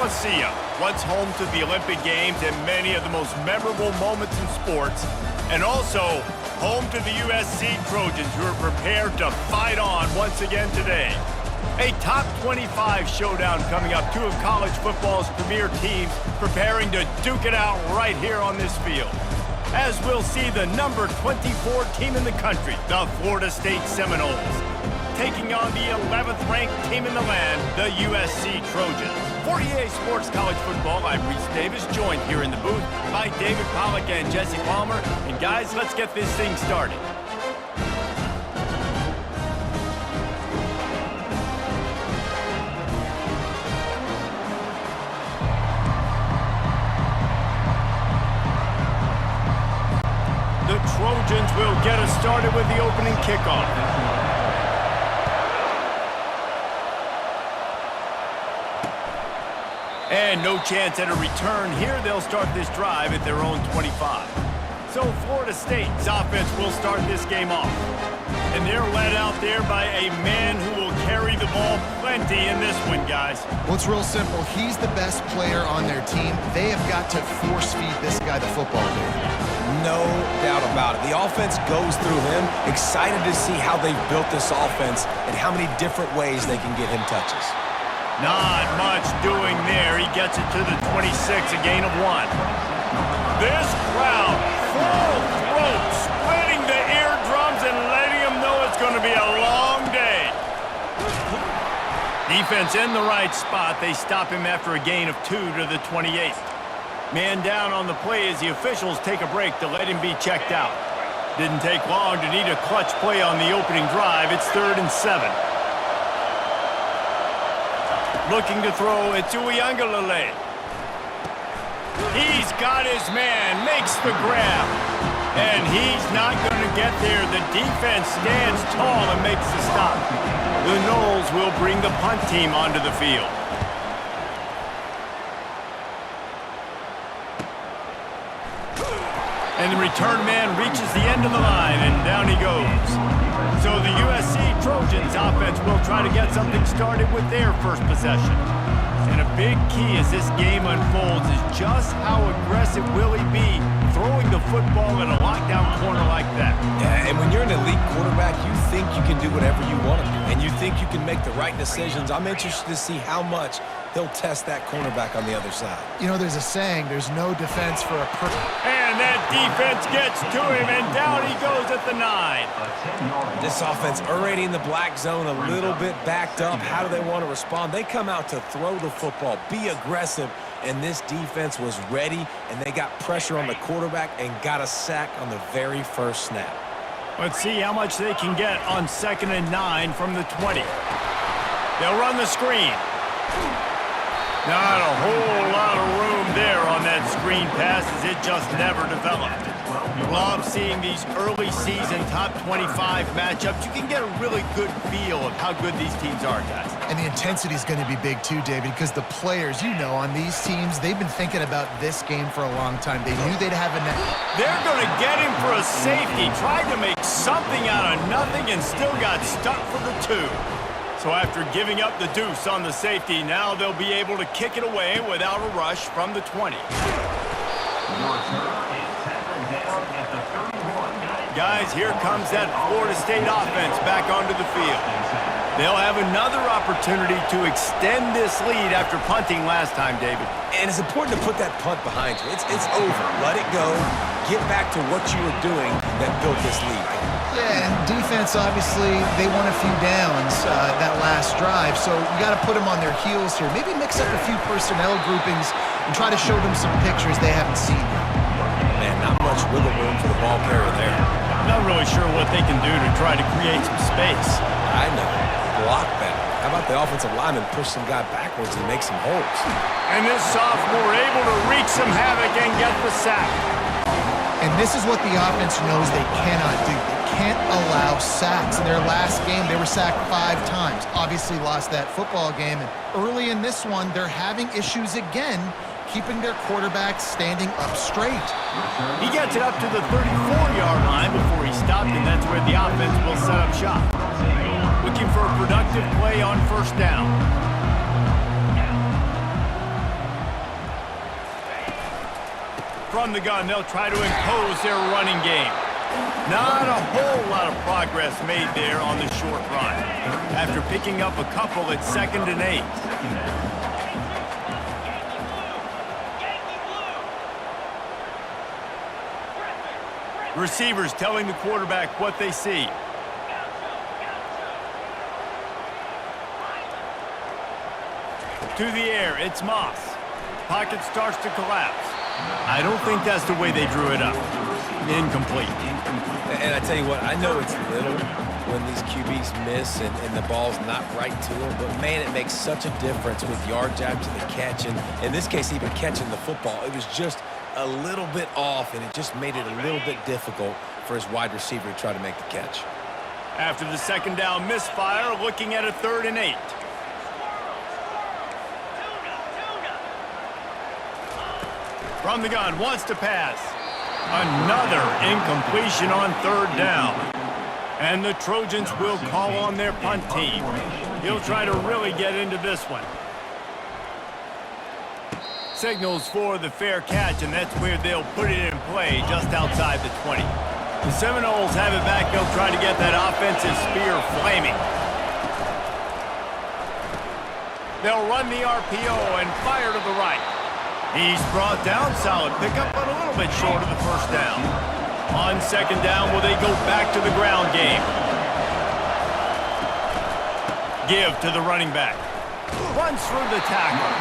Coliseum, once home to the Olympic Games and many of the most memorable moments in sports, and also home to the USC Trojans, who are prepared to fight on once again today. A top 25 showdown coming up. Two of college football's premier teams preparing to duke it out right here on this field. As we'll see the number 24 team in the country, the Florida State Seminoles, taking on the 11th ranked team in the land, the USC Trojans. For EA Sports College Football, I'm Reese Davis, joined here in the booth by David Pollack and Jesse Palmer. And guys, let's get this thing started. The Trojans will get us started with the opening kickoff. And no chance at a return here. They'll start this drive at their own 25. So Florida State's offense will start this game off. And they're led out there by a man who will carry the ball plenty in this one, guys. Well, it's real simple. He's the best player on their team. They have got to force-feed this guy the football. No doubt about it. The offense goes through him. Excited to see how they've built this offense and how many different ways they can get him touches. Not much doing there. He gets it to the 26, a gain of 1. This crowd, full throat, splitting the eardrums and letting them know it's going to be a long day. Defense in the right spot. They stop him after a gain of 2 to the 28. Man down on the play as the officials take a break to let him be checked out. Didn't take long to need a clutch play on the opening drive. It's 3rd and 7. Looking to throw, it's Uiagalelei. He's got his man, makes the grab. And he's not going to get there. The defense stands tall and makes the stop. The Noles will bring the punt team onto the field. And the return man reaches the end of the line, and down he goes. So the USC Trojans offense will try to get something started with their first possession. And a big key as this game unfolds is just how aggressive will he be throwing the football in a lockdown corner like that. Yeah, and when you're an elite quarterback, you think you can do whatever you want to do, and you think you can make the right decisions. I'm interested to see how much he'll test that cornerback on the other side. You know, there's a saying, there's no defense for a And that defense gets to him, and down he goes at the 9. This offense already in the black zone, a little bit backed up. How do they want to respond? They come out to throw the football, be aggressive, and this defense was ready, and they got pressure on the quarterback and got a sack on the very first snap. Let's see how much they can get on 2nd and 9 from the 20. They'll run the screen. Not a whole lot of room there on that screen pass, as it just never developed. Love seeing these early season top 25 matchups. You can get a really good feel of how good these teams are, guys. And the intensity is going to be big too, David, because the players, you know, on these teams, they've been thinking about this game for a long time. They knew they'd have a net. They're going to get him for a safety. Tried to make something out of nothing and still got stuck for the 2. So after giving up the deuce on the safety, now they'll be able to kick it away without a rush from the 20. Guys, here comes that Florida State offense back onto the field. They'll have another opportunity to extend this lead after punting last time, David. And it's important to put that punt behind you. It's over. Let it go. Get back to what you were doing that built this lead. Yeah, and defense, obviously, they won a few downs that last drive, so you got to put them on their heels here. Maybe mix up a few personnel groupings and try to show them some pictures they haven't seen yet. Man, not much wiggle room for the ball carrier there. Not really sure what they can do to try to create some space. I know. Block better. How about the offensive lineman push some guy backwards and make some holes? And this sophomore able to wreak some havoc and get the sack. And this is what the offense knows they cannot do. They can't allow sacks. In their last game, they were sacked 5 times. Obviously lost that football game. And early in this one, they're having issues again, keeping their quarterback standing up straight. He gets it up to the 34-yard line before he stopped, and that's where the offense will set up shop. Looking for a productive play on 1st down. From the gun, they'll try to impose their running game. Not a whole lot of progress made there on the short run. After picking up a couple at 2nd and 8. Receivers telling the quarterback what they see. To the air, it's Moss. Pocket starts to collapse. I don't think that's the way they drew it up. Incomplete. And I tell you what, I know it's little when these QBs miss and the ball's not right to them, but man, it makes such a difference with yards after the catch, and in this case, even catching the football. It was just a little bit off, and it just made it a little bit difficult for his wide receiver to try to make the catch. After the 2nd down misfire, looking at a 3rd and 8. From the gun, wants to pass. Another incompletion on 3rd down. And the Trojans will call on their punt team. He'll try to really get into this one. Signals for the fair catch, and that's where they'll put it in play just outside the 20. The Seminoles have it back. They'll try to get that offensive spear flaming. They'll run the RPO and fire to the right. He's brought down. Solid pickup, but a little bit short of the 1st down. On 2nd down, will they go back to the ground game? Give to the running back. Runs through the tackle.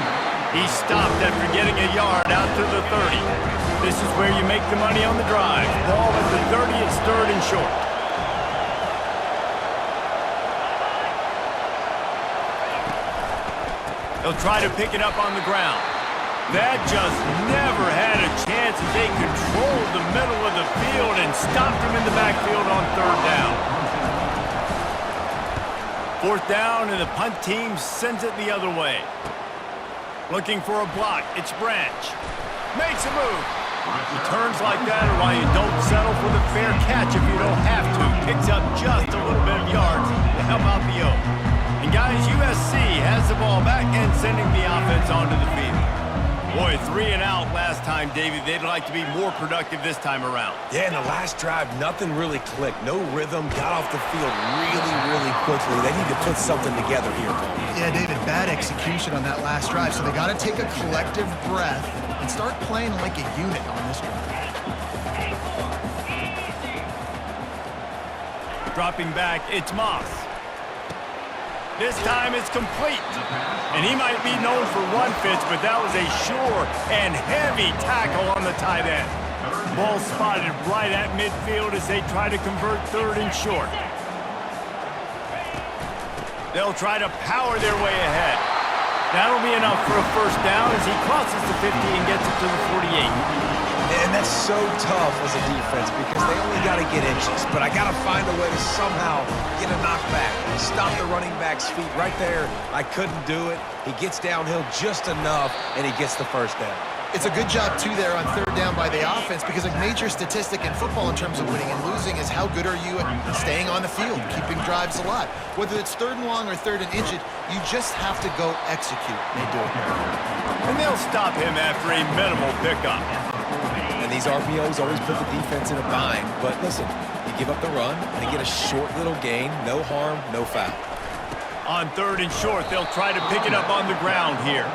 He stopped after getting a yard out to the 30. This is where you make the money on the drive. Ball at the 30, it's 3rd and short. They'll try to pick it up on the ground. That just never had a chance as they controlled the middle of the field and stopped him in the backfield on 3rd down. 4th down, and the punt team sends it the other way. Looking for a block. It's Branch. Makes a move. Returns like that are why you don't settle for the fair catch if you don't have to. Picks up just a little bit of yards to help out the O. And guys, USC has the ball back and sending the offense onto the field. Boy, 3 and out last time, Davey. They'd like to be more productive this time around. Yeah, in the last drive, nothing really clicked. No rhythm, got off the field really quickly. They need to put something together here, Tony. Yeah, David, bad execution on that last drive, so they got to take a collective breath and start playing like a unit on this one. Dropping back, it's Moss. This time it's complete. And he might be known for run fits, but that was a sure and heavy tackle on the tight end. Ball spotted right at midfield as they try to convert 3rd and short. They'll try to power their way ahead. That'll be enough for a 1st down as he crosses the 50 and gets it to the 48. And that's so tough as a defense because they only got to get inches. But I got to find a way to somehow get a knockback. Stop the running back's feet right there. I couldn't do it. He gets downhill just enough, and he gets the 1st down. It's a good job, too, there on 3rd down by the offense because a major statistic in football in terms of winning and losing is how good are you at staying on the field, keeping drives alive. Whether it's 3rd and long or 3rd and inches, you just have to go execute. They do it. And they'll stop him after a minimal pickup. And these RPOs always put the defense in a bind. But listen, you give up the run, they get a short little gain, no harm, no foul. On 3rd and short, they'll try to pick it up on the ground here.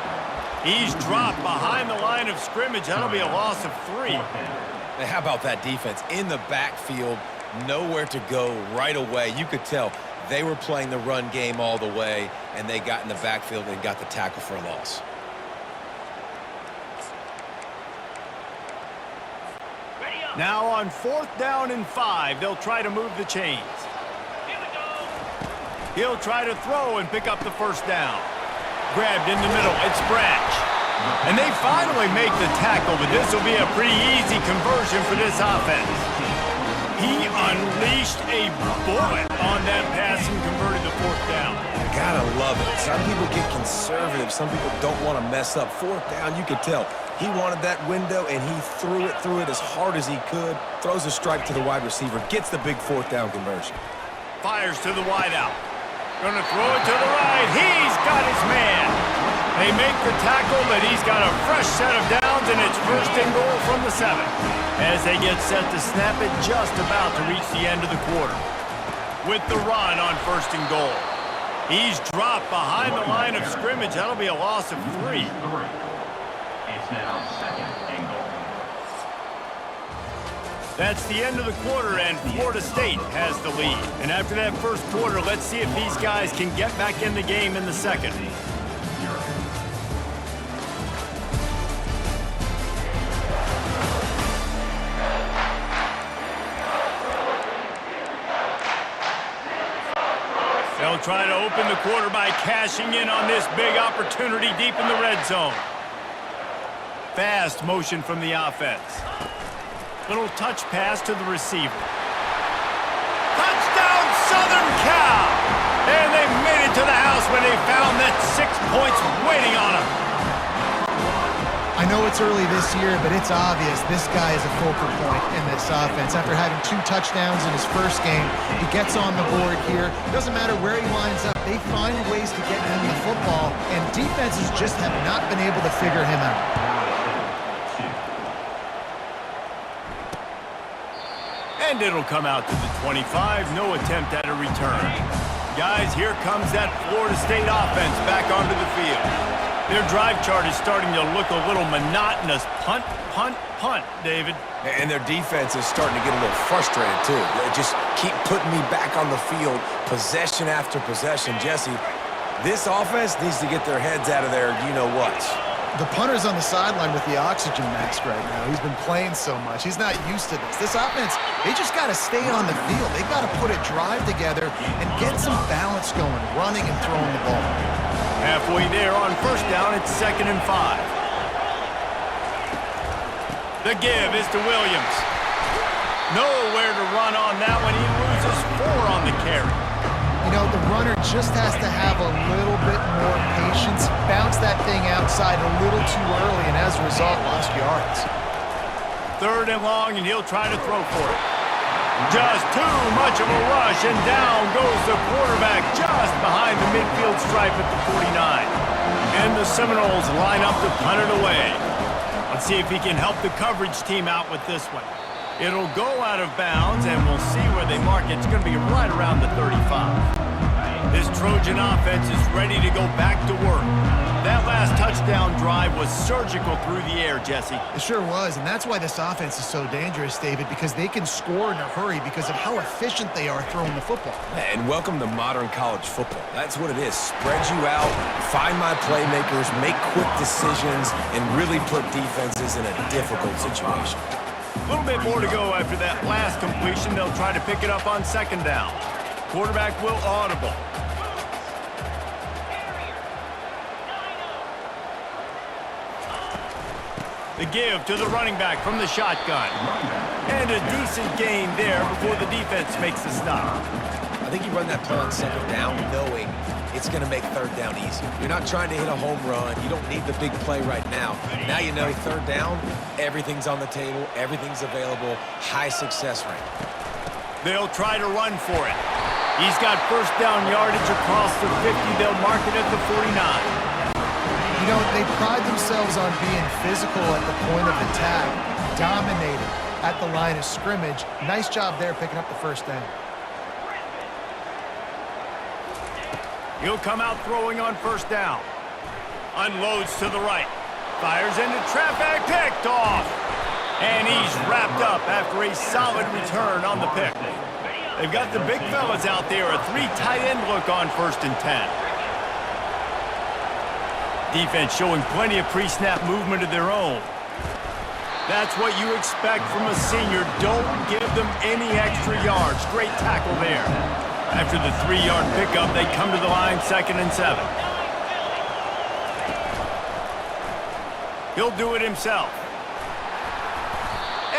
He's dropped behind the line of scrimmage. That'll be a loss of 3. And how about that defense? In the backfield, nowhere to go right away. You could tell they were playing the run game all the way, and they got in the backfield and got the tackle for a loss. Now on 4th down and 5, they'll try to move the chains. He'll try to throw and pick up the 1st down. Grabbed in the middle, it's Branch. And they finally make the tackle, but this will be a pretty easy conversion for this offense. He unleashed a bullet on that pass and converted the 4th down. You gotta love it. Some people get conservative. Some people don't want to mess up. 4th down, you could tell. He wanted that window, and he threw it as hard as he could. Throws a strike to the wide receiver. Gets the big 4th down conversion. Fires to the wideout. Gonna throw it to the right. He's got his man. They make the tackle, but he's got a fresh set of downs. downs, and it's first and goal from the 7. As they get set to snap it, just about to reach the end of the quarter. With the run on first and goal. He's dropped behind the line of scrimmage. That'll be a loss of 3. It's now second and goal. That's the end of the quarter, and Florida State has the lead. And after that first quarter, let's see if these guys can get back in the game in the second. They'll try to open the quarter by cashing in on this big opportunity deep in the red zone. Fast motion from the offense. Little touch pass to the receiver. Touchdown, Southern Cal! And they made it to the house when they found that 6 points waiting on them. I know it's early this year, but it's obvious this guy is a focal point in this offense. After having 2 touchdowns in his first game, he gets on the board here. Doesn't matter where he lines up, they find ways to get him the football, and defenses just have not been able to figure him out. And it'll come out to the 25. No attempt at a return. Guys, here comes that Florida State offense back onto the field. Their drive chart is starting to look a little monotonous. Punt, punt, punt, David. And their defense is starting to get a little frustrated, too. They just keep putting me back on the field, possession after possession. Jesse, this offense needs to get their heads out of their you-know-what. The punter's on the sideline with the oxygen mask right now. He's been playing so much. He's not used to this. This offense, they just got to stay on the field. They got to put a drive together and get some balance going, running and throwing the ball. Halfway there on first down, it's 2nd and 5. The give is to Williams. Nowhere to run on that one. He loses 4 on the carry. You know, the runner just has to have a little bit more patience, bounce that thing outside a little too early, and as a result, lost yards. 3rd and long, and he'll try to throw for it. Just too much of a rush, and down goes the quarterback just behind the midfield stripe at the 49. And the Seminoles line up to punt it away. Let's see if he can help the coverage team out with this one. It'll go out of bounds, and we'll see where they mark it. It's going to be right around the 35. This Trojan offense is ready to go back to work. That last touchdown drive was surgical through the air, Jesse. It sure was, and that's why this offense is so dangerous, David, because they can score in a hurry because of how efficient they are throwing the football. And welcome to modern college football. That's what it is. Spread you out, find my playmakers, make quick decisions, and really put defenses in a difficult situation. A little bit more to go after that last completion. They'll try to pick it up on 2nd down. Quarterback will audible. The give to the running back from the shotgun. And a decent gain there before the defense makes the stop. I think you run that play on 2nd down knowing it's going to make 3rd down easy. You're not trying to hit a home run. You don't need the big play right now. Now you know 3rd down, everything's on the table, everything's available, high success rate. They'll try to run for it. He's got first down yardage across the 50. They'll mark it at the 49. You know, they pride themselves on being physical at the point of attack, dominating at the line of scrimmage. Nice job there picking up the first down. He'll come out throwing on first down. Unloads to the right. Fires into traffic, picked off. And he's wrapped up after a solid return on the pick. They've got the big fellas out there, a 3 tight end look on 1st and 10. Defense showing plenty of pre-snap movement of their own. That's what you expect from a senior. Don't give them any extra yards. Great tackle there. After the 3-yard pickup, they come to the line 2nd and 7. He'll do it himself.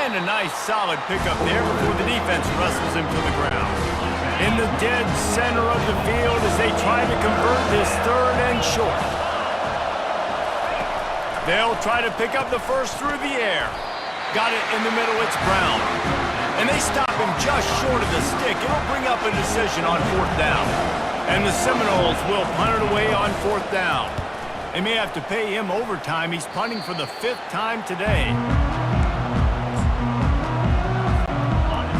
And a nice solid pickup there before the defense wrestles him to the ground. In the dead center of the field as they try to convert this 3rd and short. They'll try to pick up the first through the air. Got it in the middle, it's Brown. And they stop him just short of the stick. It'll bring up a decision on 4th down. And the Seminoles will punt it away on 4th down. They may have to pay him overtime. He's punting for the 5th time today.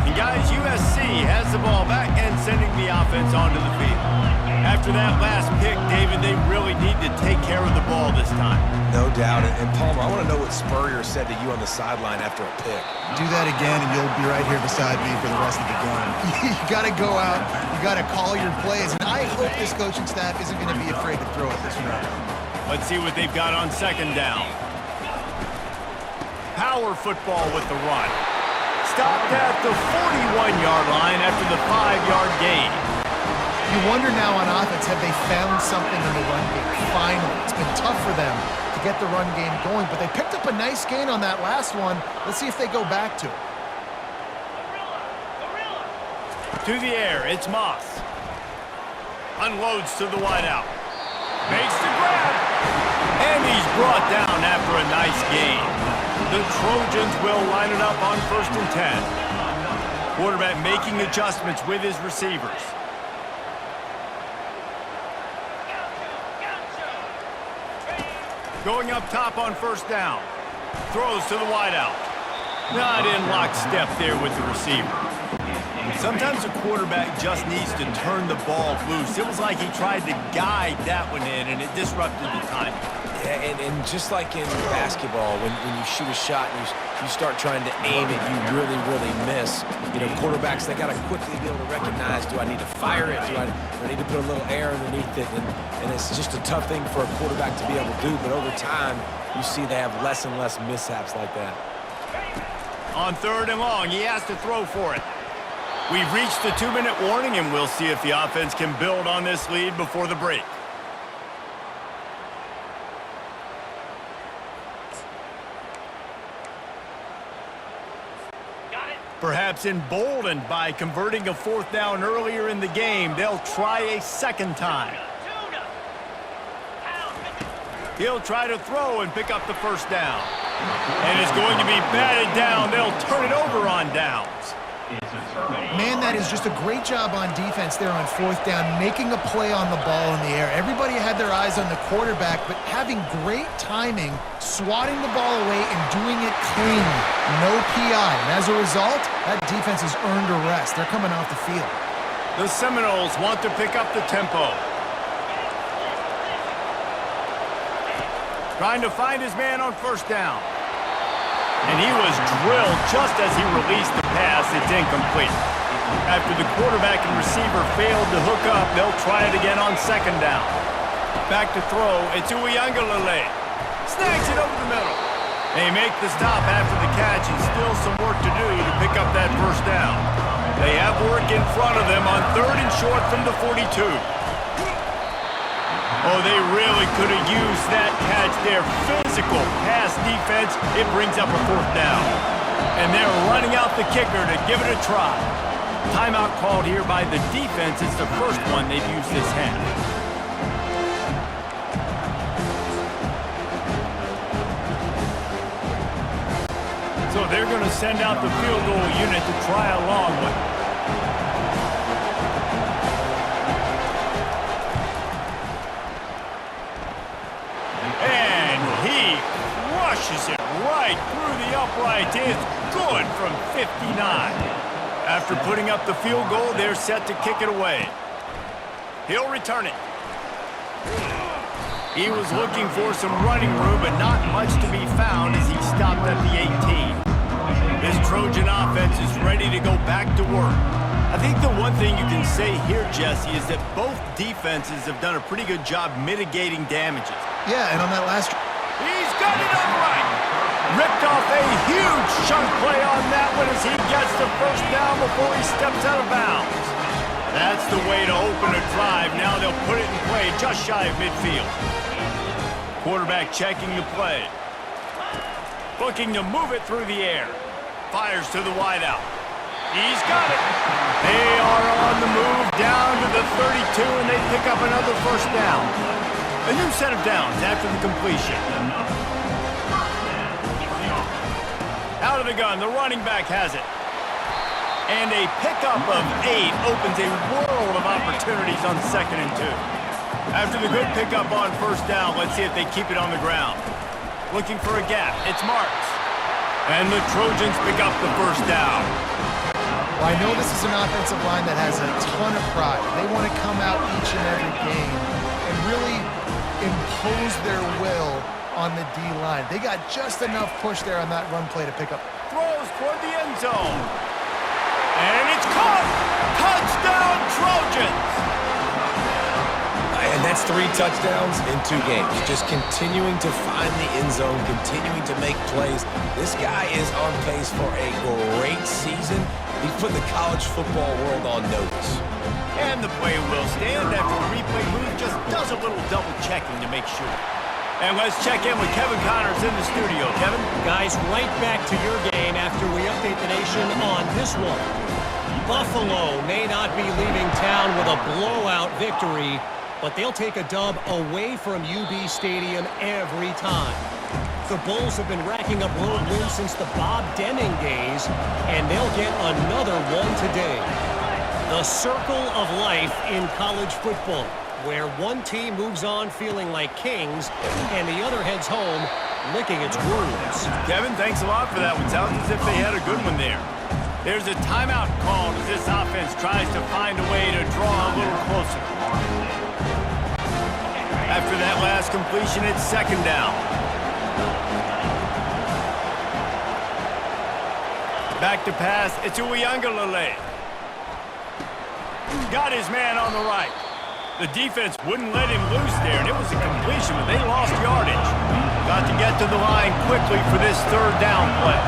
And guys, USC has the ball back and sending the offense onto the field. After that last pick, David, they really need to take care of the ball this time. No doubt. And Palmer, I want to know what Spurrier said to you on the sideline after a pick. Do that again, and you'll be right here beside me for the rest of the game. You got to go out. You got to call your plays. And I hope this coaching staff isn't going to be afraid to throw it this round. Let's see what they've got on 2nd down. Power football with the run. Stopped at the 41-yard line after the 5-yard gain. You wonder now on offense, have they found something in the run game? Finally, it's been tough for them to get the run game going, but they picked up a nice gain on that last one. Let's see if they go back to it. To the air, it's Moss. Unloads to the wideout. Makes the grab. And he's brought down after a nice gain. The Trojans will line it up on 1st and 10. Quarterback making adjustments with his receivers. Going up top on 1st down. Throws to the wideout. Not in lockstep there with the receiver. Sometimes a quarterback just needs to turn the ball loose. It was like he tried to guide that one in, and it disrupted the timing. Yeah, and just like in basketball, when you shoot a shot and you start trying to aim it, you really, really miss. You know, quarterbacks, they got to quickly be able to recognize, do I need to fire it? Do I need to put a little air underneath it? And it's just a tough thing for a quarterback to be able to do. But over time, you see they have less and less mishaps like that. On 3rd and long, he has to throw for it. We've reached the 2-minute warning, and we'll see if the offense can build on this lead before the break. Perhaps emboldened by converting a 4th down earlier in the game, they'll try a 2nd time. He'll try to throw and pick up the 1st down. And it's going to be batted down. They'll turn it over on downs. Man, that is just a great job on defense there on 4th down, making a play on the ball in the air. Everybody had their eyes on the quarterback, but having great timing, swatting the ball away and doing it cleanly. No PI. And as a result, that defense has earned a rest. They're coming off the field. The Seminoles want to pick up the tempo. Trying to find his man on 1st down. And he was drilled just as he released the pass. It's incomplete. After the quarterback and receiver failed to hook up, they'll try it again on 2nd down. Back to throw. It's Uiagalelei. Snags it over the middle. They make the stop after the catch, and still some work to do to pick up that 1st down. They have work in front of them on 3rd and short from the 42. Oh, they really could have used that catch there. Physical pass defense. It brings up a 4th down. And they're running out the kicker to give it a try. Timeout called here by the defense. It's the first one they've used this half. So they're going to send out the field goal unit to try a long one. Crushes it right through the upright. It's good from 59. After putting up the field goal, they're set to kick it away. He'll return it. He was looking for some running room, but not much to be found as he stopped at the 18. This Trojan offense is ready to go back to work. I think the one thing you can say here, Jesse, is that both defenses have done a pretty good job mitigating damages. Yeah, and on that last... He's got it upright. Ripped off a huge chunk play on that one as he gets the 1st down before he steps out of bounds. That's the way to open a drive. Now they'll put it in play just shy of midfield. Quarterback checking the play. Looking to move it through the air. Fires to the wideout. He's got it. They are on the move down to the 32, and they pick up another 1st down. A new set of downs after the completion. Out of the gun, the running back has it. And a pickup of 8 opens a world of opportunities on 2nd and 2. After the good pickup on first down, let's see if they keep it on the ground. Looking for a gap. It's Marks. And the Trojans pick up the first down. Well, I know this is an offensive line that has a ton of pride. They want to come out each and every game and really impose their will on the D-line. They got just enough push there on that run play to pick up. Throws toward the end zone. And it's caught! Touchdown, Trojans! And that's 3 touchdowns in 2 games. Just continuing to find the end zone, continuing to make plays. This guy is on pace for a great season. He's put the college football world on notice. And the play will stand after the replay move just does a little double checking to make sure. And let's check in with Kevin Connors in the studio. Kevin? Guys, right back to your game after we update the nation on this one. Buffalo may not be leaving town with a blowout victory, but they'll take a dub away from UB Stadium every time. The Bulls have been racking up road wins since the Bob Deming days, and they'll get another one today. The circle of life in college football, where one team moves on feeling like kings, and the other heads home licking its wounds. Kevin, thanks a lot for that one. Sounds as if they had a good one there. There's a timeout called as this offense tries to find a way to draw a little closer. After that last completion, it's second down. Back to pass, it's Uiagalelei. Got his man on the right. The defense wouldn't let him loose there, and it was a completion, but they lost yardage. Got to get to the line quickly for this third down play.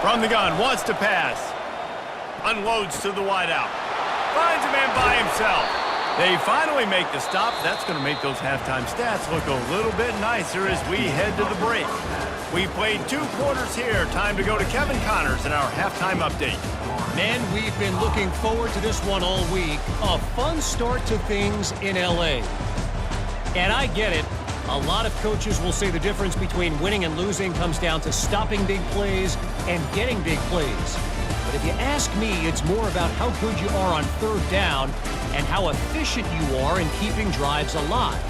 From the gun, wants to pass. Unloads to the wideout. Finds a man by himself. They finally make the stop. That's going to make those halftime stats look a little bit nicer as we head to the break. We've played 2 quarters here. Time to go to Kevin Connors in our halftime update. Men, we've been looking forward to this one all week. A fun start to things in L.A. And I get it. A lot of coaches will say the difference between winning and losing comes down to stopping big plays and getting big plays. But if you ask me, it's more about how good you are on third down and how efficient you are in keeping drives alive.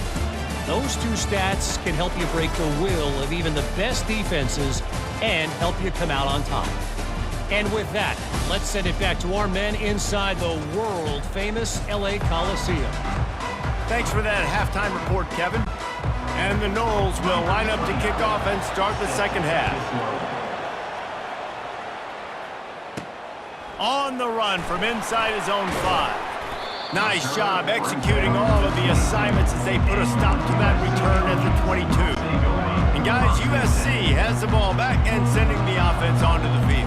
Those 2 stats can help you break the will of even the best defenses and help you come out on top. And with that, let's send it back to our men inside the world-famous LA Coliseum. Thanks for that halftime report, Kevin. And the Noles will line up to kick off and start the second half. On the run from inside his own 5. Nice job executing all of the assignments as they put a stop to that return at the 22. And guys, USC has the ball back and sending the offense onto the field.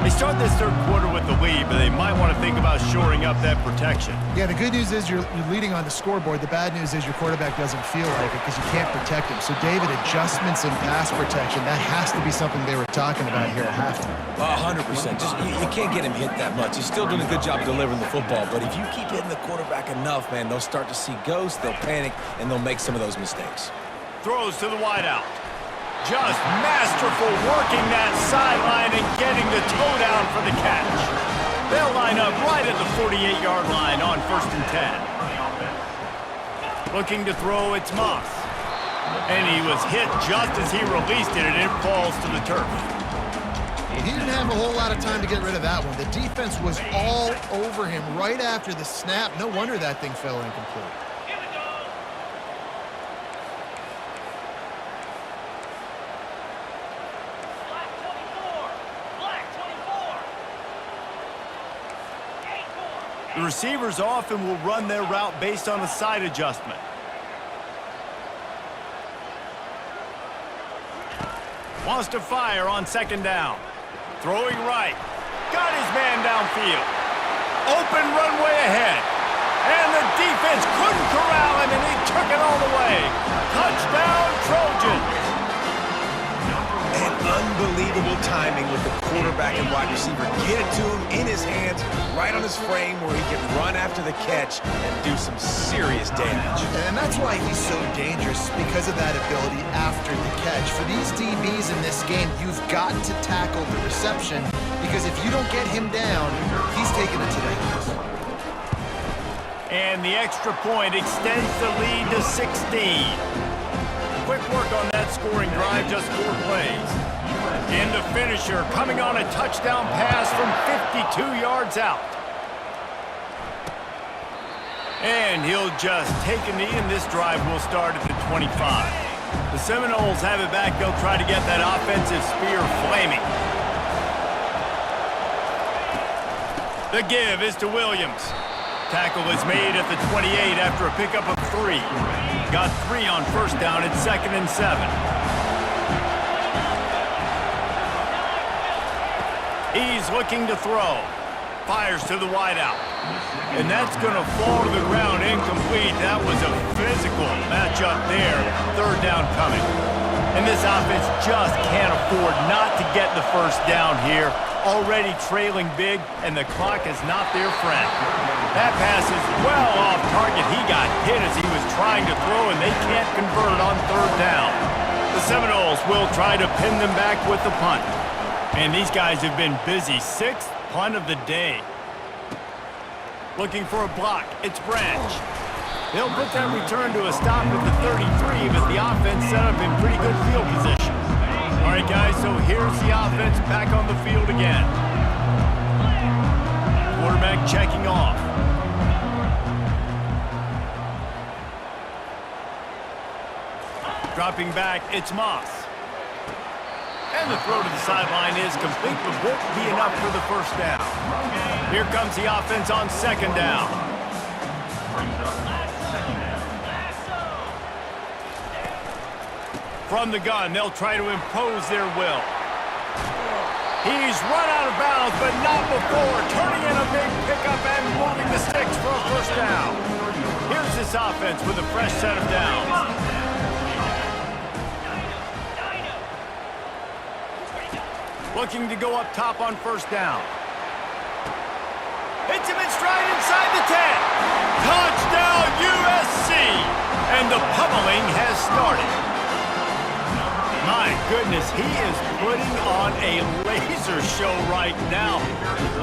They start this third quarter with the lead, but they might want to think about shoring up that protection. Yeah, the good news is you're leading on the scoreboard. The bad news is your quarterback doesn't feel like it because you can't protect him. So, David, adjustments in pass protection, that has to be something they were talking about here at halftime. 100%. Just you can't get him hit that much. He's still doing a good job delivering the football, but if you keep hitting the quarterback enough, man, they'll start to see ghosts, they'll panic, and they'll make some of those mistakes. Throws to the wideout. Just masterful working that sideline and getting the toe down for the catch. They'll line up right at the 48-yard line on 1st and 10. Looking to throw, it's Moss. And he was hit just as he released it, and it falls to the turf. He didn't have a whole lot of time to get rid of that one. The defense was all over him right after the snap. No wonder that thing fell incomplete. The receivers often will run their route based on a side adjustment. Wants to fire on 2nd down. Throwing right. Got his man downfield. Open runway ahead. And the defense couldn't corral him, and he took it all the way. Touchdown, Trojans. And Unbelievable timing with the quarterback and wide receiver. Get it to him in his hands, right on his frame where he can run after the catch and do some serious damage. And that's why he's so dangerous, because of that ability after the catch. For these DBs in this game, you've got to tackle the reception, because if you don't get him down, he's taking it to the house. And the extra point extends the lead to 16. Quick work on that scoring drive, just 4 plays. And the finisher coming on a touchdown pass from 52 yards out. And he'll just take a knee, and this drive will start at the 25. The Seminoles have it back. They'll try to get that offensive spear flaming. The give is to Williams. Tackle is made at the 28 after a pickup of 3. Got 3 on first down at 2nd and 7. He's looking to throw. Fires to the wideout. And that's going to fall to the ground incomplete. That was a physical matchup there. 3rd down coming. And this offense just can't afford not to get the first down here. Already trailing big, and the clock is not their friend. That pass is well off target. He got hit as he was trying to throw, and they can't convert on 3rd down. The Seminoles will try to pin them back with the punt. And these guys have been busy. 6th punt of the day. Looking for a block. It's Branch. They'll put that return to a stop at the 33, but the offense set up in pretty good field position. All right, guys, so here's the offense back on the field again. Quarterback checking off. Dropping back, it's Moss. And the throw to the sideline is complete, but won't be enough for the first down. Here comes the offense on 2nd down. From the gun, they'll try to impose their will. He's run out of bounds, but not before. Turning in a big pickup and moving the sticks for a first down. Here's this offense with a fresh set of downs. Looking to go up top on first down. Hits him in stride inside the 10. Touchdown, USC! And the pummeling has started. My goodness, he is putting on a laser show right now.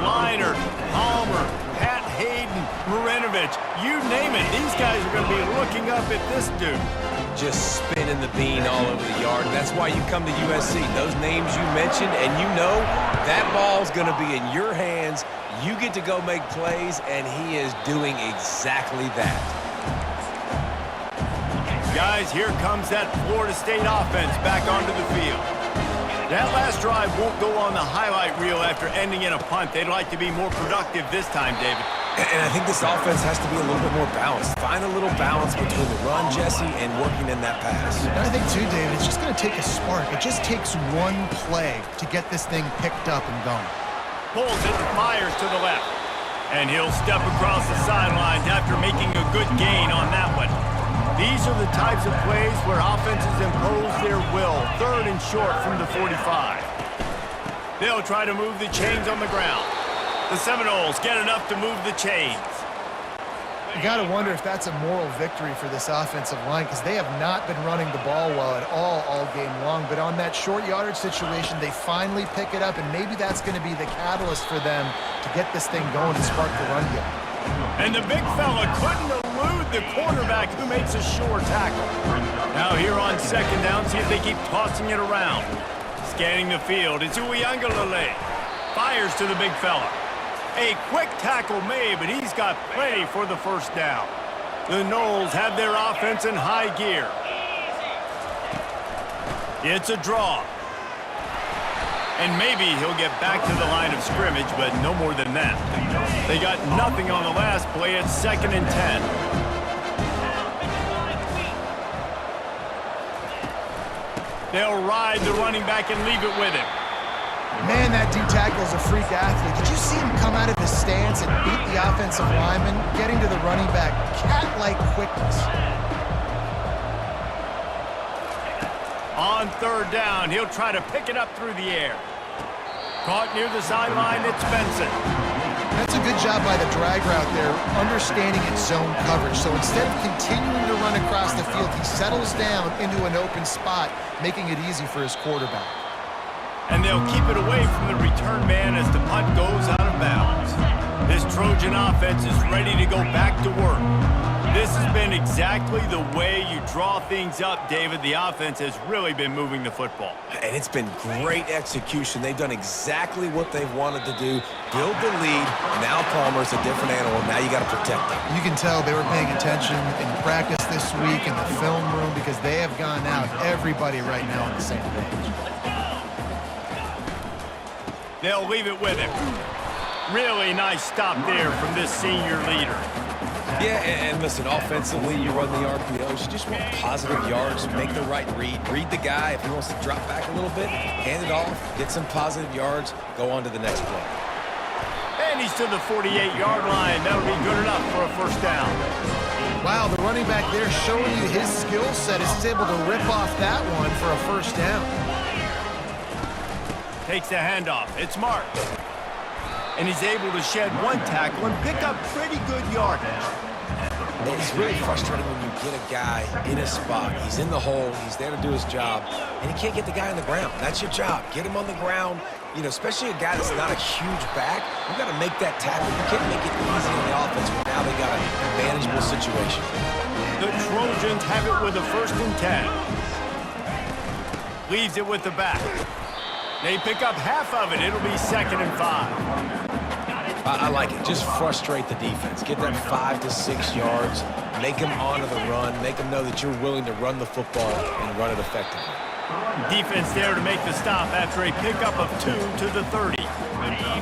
Liner, Palmer, Pat Hayden, Marinovich, you name it. These guys are going to be looking up at this dude. Just spinning the bean all over the yard. That's why you come to USC. Those names you mentioned, and you know that ball's going to be in your hands. You get to go make plays, and he is doing exactly that. Guys, here comes that Florida State offense back onto the field. That last drive won't go on the highlight reel after ending in a punt. They'd like to be more productive this time, David. And I think this offense has to be a little bit more balanced. Find a little balance between the run, Jesse, and working in that pass. And I think, too, David, it's just going to take a spark. It just takes one play to get this thing picked up and going. Pulls it and fires to the left. And he'll step across the sidelines after making a good gain on that one. These are the types of plays where offenses impose their will. 3rd and short from the 45. They'll try to move the chains on the ground. The Seminoles get enough to move the chains. You got to wonder if that's a moral victory for this offensive line, because they have not been running the ball well at all game long. But on that short yardage situation, they finally pick it up, and maybe that's going to be the catalyst for them to get this thing going and spark the run game. And the big fella couldn't elude the quarterback who makes a sure tackle. Now here on 2nd down, see if they keep tossing it around. Scanning the field, it's Uiagalelei. Fires to the big fella. A quick tackle made, but he's got plenty for the first down. The Noles have their offense in high gear. It's a draw. And maybe he'll get back to the line of scrimmage, but no more than that. They got nothing on the last play at 2nd and 10. They'll ride the running back and leave it with him. Man, that D-tackle is a freak athlete. Did you see him come out of his stance and beat the offensive lineman, getting to the running back? Cat-like quickness. On third down, he'll try to pick it up through the air. Caught near the sideline, it's Benson. That's a good job by the drag route there, understanding its zone coverage. So instead of continuing to run across the field, he settles down into an open spot, making it easy for his quarterback. And they'll keep it away from the return man as the punt goes out of bounds. This Trojan offense is ready to go back to work. This has been exactly the way you draw things up, David. The offense has really been moving the football. And it's been great execution. They've done exactly what they've wanted to do. Build the lead. Now Palmer's a different animal. Now you got to protect them. You can tell they were paying attention in practice this week in the film room because they have gone out, everybody right now on the same page. They'll leave it with him. Really nice stop there from this senior leader. Yeah, and listen, offensively, you run the RPOs. You just want positive yards, make the right read. Read the guy. If he wants to drop back a little bit, hand it off, get some positive yards, go on to the next play. And he's to the 48-yard line. That'll be good enough for a first down. Wow, the running back there showing you his skill set is able to rip off that one for a first down. Takes the handoff. It's marked. And he's able to shed one tackle and pick up pretty good yardage. It's really frustrating when you get a guy in a spot. He's in the hole. He's there to do his job. And he can't get the guy on the ground. That's your job. Get him on the ground. You know, especially a guy that's not a huge back. You got to make that tackle. You can't make it easy in the offense. But now they got a manageable situation. The Trojans have it with a 1st and 10. Leaves it with the back. They pick up half of it. It'll be 2nd and 5. I like it. Just frustrate the defense. Get them 5 to 6 yards. Make them honor the run. Make them know that you're willing to run the football and run it effectively. Defense there to make the stop after a pickup of 2 to the 30.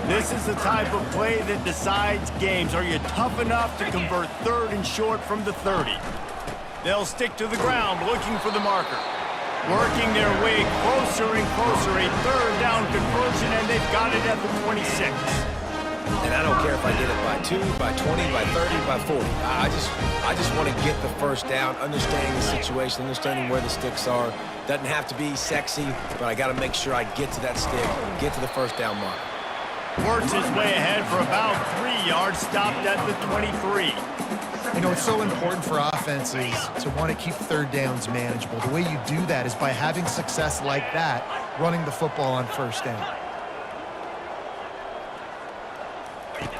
This is the type of play that decides games. Are you tough enough to convert 3rd and short from the 30? They'll stick to the ground looking for the marker. Working their way closer and closer. A 3rd down conversion, and they've got it at the 26. And I don't care if I get it by 2, by 20, by 30, by 40. I just want to get the first down, understanding the situation, understanding where the sticks are. Doesn't have to be sexy, but I got to make sure I get to that stick, get to the first down mark. Works his way ahead for about 3 yards, stopped at the 23. You know, it's so important for offenses to want to keep 3rd downs manageable. The way you do that is by having success like that, running the football on 1st down.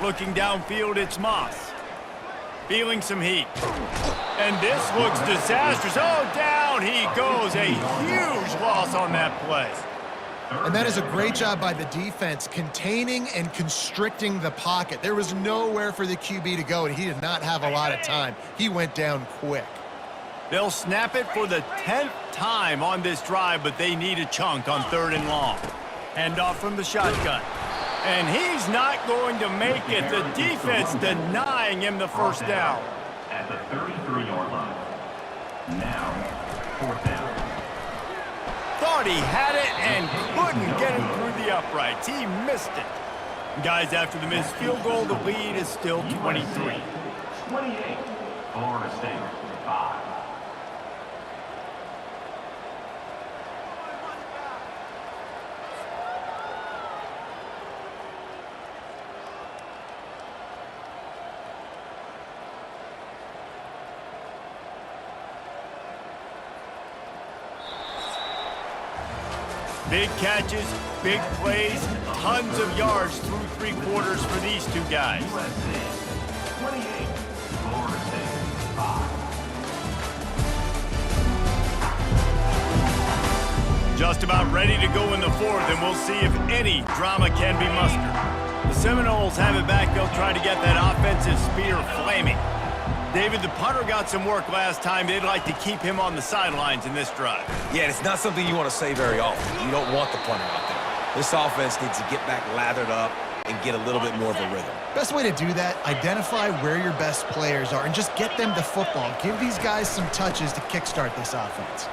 Looking downfield, it's Moss. Feeling some heat. And this looks disastrous. Oh, down he goes. A huge loss on that play. And that is a great job by the defense, containing and constricting the pocket. There was nowhere for the QB to go, and he did not have a lot of time. He went down quick. They'll snap it for the 10th time on this drive, but they need a chunk on 3rd and long. Handoff from the shotgun. And he's not going to make it. The defense denying him the first down. At the 33-yard line. Now, 4th down. Thought he had it and couldn't get him through the uprights. He missed it. Guys, after the missed field goal, the lead is still 23. 28. Florida State, 5. Big catches, big plays, tons of yards through 3 quarters for these two guys. USC, 28. Florida State, 5. Just about ready to go in the 4th, and we'll see if any drama can be mustered. The Seminoles have it back. They'll try to get that offensive spear flaming. David, the punter got some work last time. They'd like to keep him on the sidelines in this drive. Yeah, it's not something you want to say very often. You don't want the punter out there. This offense needs to get back lathered up and get a little bit more of a rhythm. Best way to do that, identify where your best players are and just get them the football. Give these guys some touches to kickstart this offense.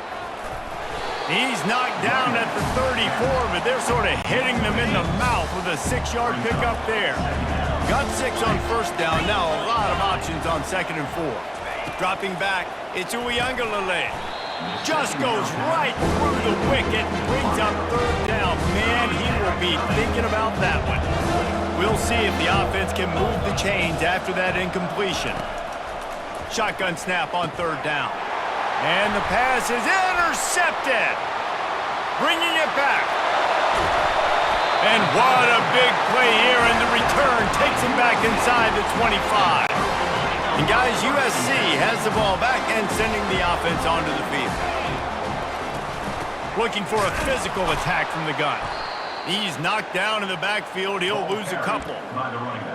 He's knocked down at the 34, but they're sort of hitting them in the mouth with a 6-yard pickup there. Got 6 on 1st down. Now a lot of options on 2nd and 4. Dropping back, it's Uiagalelei. Just goes right through the wicket and brings up third down. Man, he will be thinking about that one. We'll see if the offense can move the chains after that incompletion. Shotgun snap on third down. And the pass is intercepted. Bringing it back. And what a big play here, and the return takes him back inside the 25. And guys, USC has the ball back and sending the offense onto the field. Looking for a physical attack from the gun. He's knocked down in the backfield. He'll lose a couple.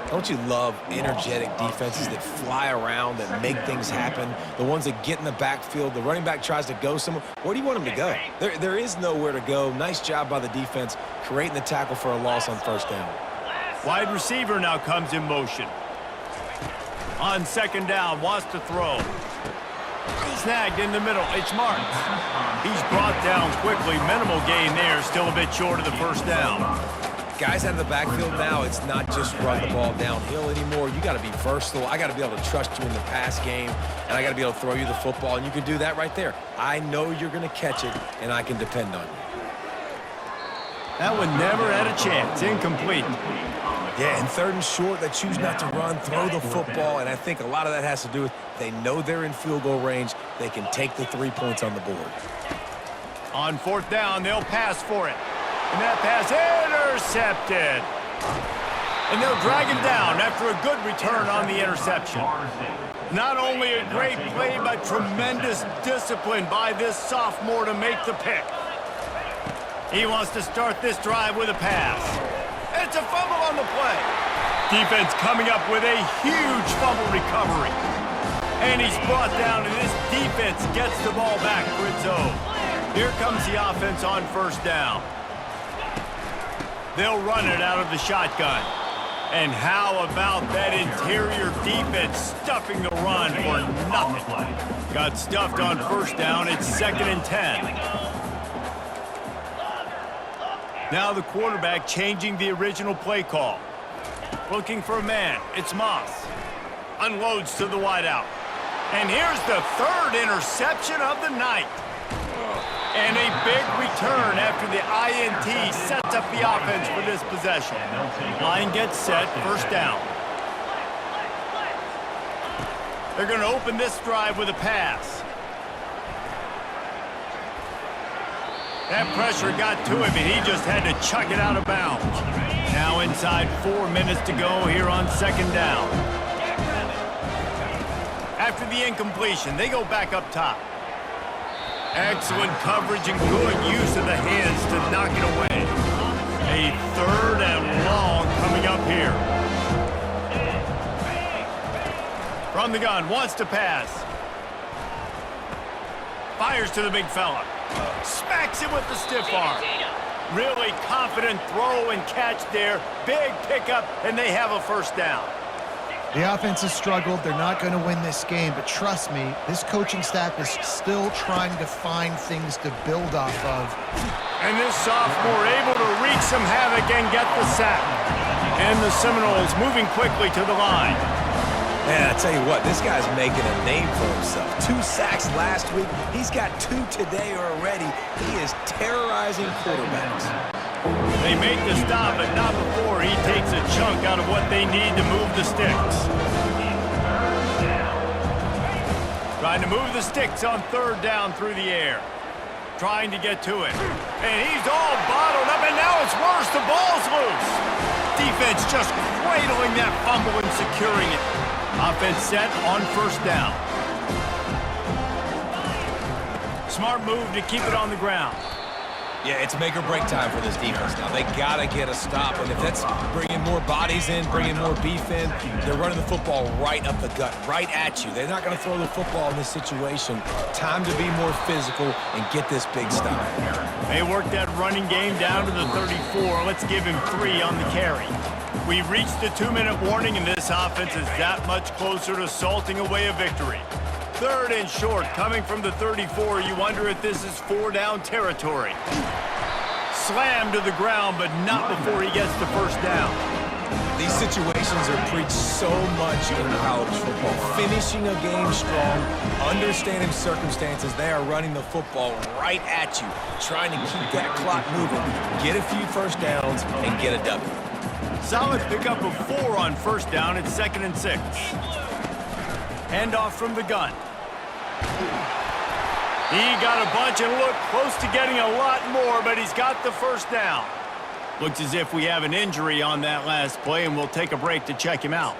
Don't you love energetic defenses that fly around, that make things happen? The ones that get in the backfield, the running back tries to go somewhere. Where do you want him to go? There is nowhere to go. Nice job by the defense creating the tackle for a loss on first down. Wide receiver now comes in motion. On second down, wants to throw. Snagged in the middle. It's Marks. He's brought down quickly. Minimal gain there. Still a bit short of the first down. Guys out of the backfield now, it's not just run the ball downhill anymore. You got to be versatile. I got to be able to trust you in the pass game, and I got to be able to throw you the football, and you can do that right there. I know you're going to catch it, and I can depend on you. That one never had a chance. Incomplete. Yeah, and third and short, they choose not to run, throw the football, and I think a lot of that has to do with they know they're in field goal range. They can take the 3 points on the board. On fourth down, they'll pass for it. And that pass intercepted. And they'll drag him down after a good return on the interception. Not only a great play, but tremendous discipline by this sophomore to make the pick. He wants to start this drive with a pass. It's a fumble on the play. Defense coming up with a huge fumble recovery. And he's brought down, and this defense gets the ball back for its own. Here comes the offense on first down. They'll run it out of the shotgun. And how about that interior defense stuffing the run for nothing? Got stuffed on first down. It's 2nd and 10. Now the quarterback changing the original play call. Looking for a man. It's Moss. Unloads to the wideout. And here's the third interception of the night. And a big return after the INT sets up the offense for this possession. Line gets set, first down. They're going to open this drive with a pass. That pressure got to him, and he just had to chuck it out of bounds. Now inside 4 minutes to go here on second down. After the incompletion, they go back up top. Excellent coverage and good use of the hands to knock it away. A 3rd and long coming up here. From the gun, wants to pass. Fires to the big fella. Smacks it with the stiff arm. Really confident throw and catch there. Big pickup, and they have a first down. The offense has struggled. They're not going to win this game, but trust me, this coaching staff is still trying to find things to build off of. And this sophomore able to wreak some havoc and get the sack. And the Seminoles moving quickly to the line. Man, I tell you what, this guy's making a name for himself. 2 sacks last week. He's got 2 today already. He is terrorizing quarterbacks. They make the stop, but not before he takes a chunk out of what they need to move the sticks. Trying to move the sticks on third down through the air. Trying to get to it. And he's all bottled up, and now it's worse. The ball's loose. Defense just cradling that fumble and securing it. Offense set on first down. Smart move to keep it on the ground. Yeah, it's make or break time for this defense now. They got to get a stop, and if that's bringing more bodies in, bringing more beef in, they're running the football right up the gut, right at you. They're not going to throw the football in this situation. Time to be more physical and get this big stop. They worked that running game down to the 34. Let's give him 3 on the carry. We've reached the 2-minute warning, and this offense is that much closer to salting away a victory. 3rd and short, coming from the 34. You wonder if this is 4-down territory. Slammed to the ground, but not before he gets the first down. These situations are preached so much in college football. Finishing a game strong, understanding circumstances. They are running the football right at you, trying to keep that clock moving, get a few first downs, and get a W. Solid pickup of 4 on first down. It's 2nd and 6. Handoff from the gun. He got a bunch and looked close to getting a lot more, but he's got the first down. Looks as if we have an injury on that last play, and we'll take a break to check him out.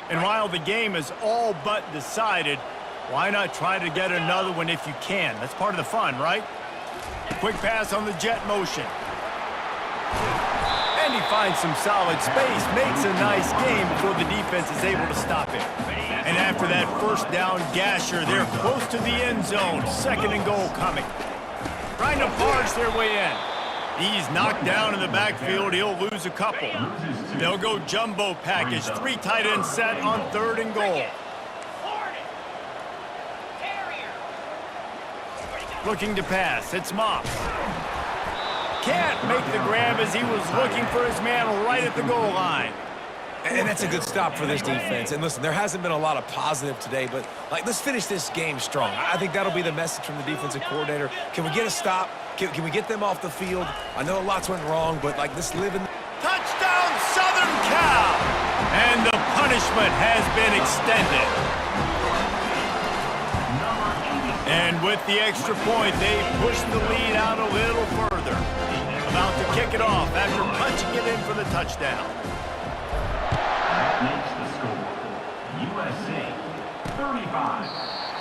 And while the game is all but decided, why not try to get another one if you can? That's part of the fun, right? Quick pass on the jet motion. And he finds some solid space, makes a nice game before the defense is able to stop him. And after that first down gasher, they're close to the end zone. 2nd and goal coming. Trying to barge their way in. He's knocked down in the backfield. He'll lose a couple. They'll go jumbo package. 3 tight ends set on 3rd and goal. Looking to pass. It's Moss. Can't make the grab as he was looking for his man right at the goal line. And that's a good stop for this defense. And listen, there hasn't been a lot of positive today, but let's finish this game strong. I think that'll be the message from the defensive coordinator. Can we get a stop? Can we get them off the field? I know lots went wrong, but this living. Touchdown, Southern Cal! And the punishment has been extended. And with the extra point, they push the lead out a little further. About to kick it off after punching it in for the touchdown. That makes the score USC 35.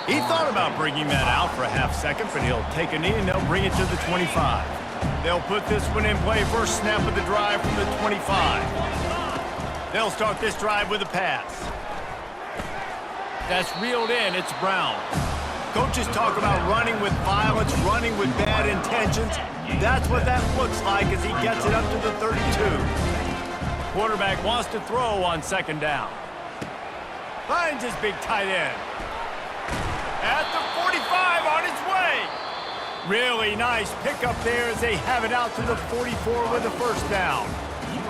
He thought about bringing that out for a half second, but he'll take a knee and they'll bring it to the 25. They'll put this one in play. First snap of the drive from the 25. They'll start this drive with a pass. That's reeled in. It's Brown. Coaches talk about running with violence, running with bad intentions. That's what that looks like as he gets it up to the 32. Quarterback wants to throw on 2nd down. Finds his big tight end. At the 45 on his way. Really nice pickup there as they have it out to the 44 with the first down.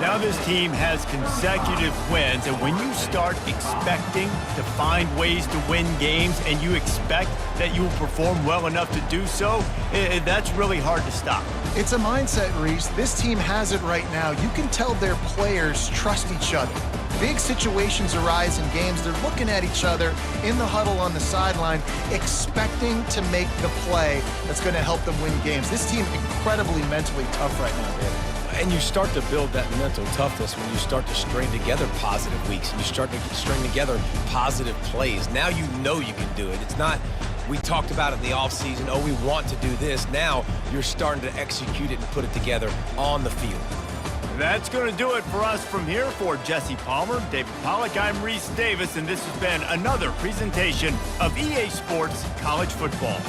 Now this team has consecutive wins, and when you start expecting to find ways to win games and you expect that you will perform well enough to do so, that's really hard to stop. It's a mindset, Reese. This team has it right now. You can tell their players trust each other. Big situations arise in games. They're looking at each other in the huddle on the sideline, expecting to make the play that's going to help them win games. This team incredibly mentally tough right now, David. And you start to build that mental toughness when you start to string together positive weeks and you start to string together positive plays. Now you know you can do it. It's not, we talked about it in the offseason, oh, we want to do this. Now you're starting to execute it and put it together on the field. That's going to do it for us from here. For Jesse Palmer, David Pollack, I'm Reese Davis, and this has been another presentation of EA Sports College Football.